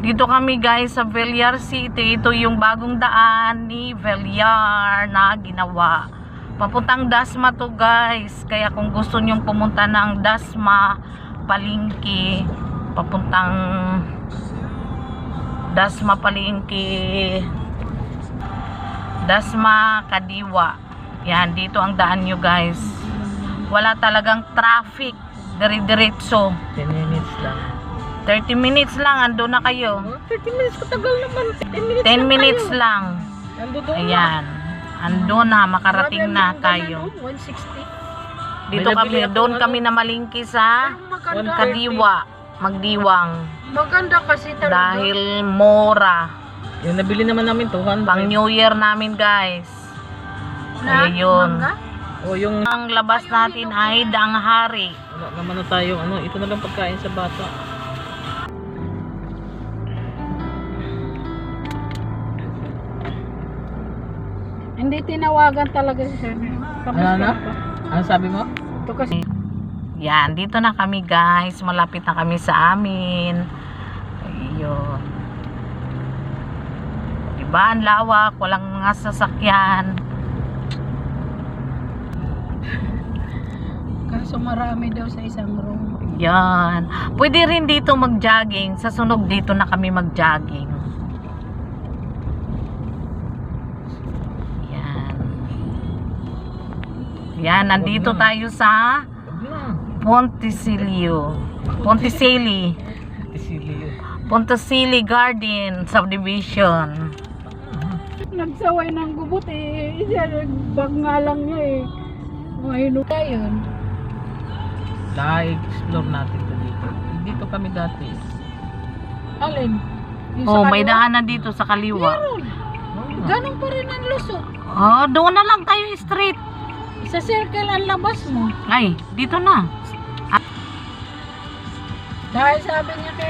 Dito kami guys sa Villar City. Ito yung bagong daan ni Villar na ginawa. Papuntang Dasma to guys. Kaya kung gusto nyong pumunta ng Dasma, Palengke, papuntang Dasma Palengke, Dasma Kadiwa. Yan, dito ang daan nyo guys. Wala talagang traffic. Dire-diretso. 10 minutes lang. 30 minutes lang, ando na kayo. 30 minutes, katagal naman. 10 minutes lang. Ando doon. Ayan. Ando na, makarating na tayo. 160. Dito May kami, nabili doon ako, kami namalingki sa Kadiwa. Magdiwang. Maganda kasi talaga. Dahil mura. Yung nabili naman namin 200. Pang New Year namin guys. Na, Ayun. mangga? O yung Ang labas natin ay Daang Hari. wala naman na tayo, ito na lang pagkain sa bata. Hindi tinawagan talaga si Sir. Ano? Ano sabi mo? Ito kasi. Yan, dito na kami guys. Malapit na kami sa amin. Ayun. Diba, ang lawak. Walang mga sasakyan. Kaso marami daw sa isang room. Yan. Pwede rin dito mag-jogging. Sa sunog dito na kami mag-jogging. Yan. Yan, nandito tayo sa Ponticelio. Ponticelli Garden Subdivision. Nagsaway ng gubot eh. Siya nagbag nga lang niya eh. Ngayon na yun. Na-explore natin to dito. Dito kami dati. Alin? Yung Oh, sa may kaliwa? daanan dito sa kaliwa. Meron. Ganun pa rin ang lusok. Oh, doon na lang tayo straight. Sa circle ang labas mo. Ay, dito na. Dahil sabi niya kay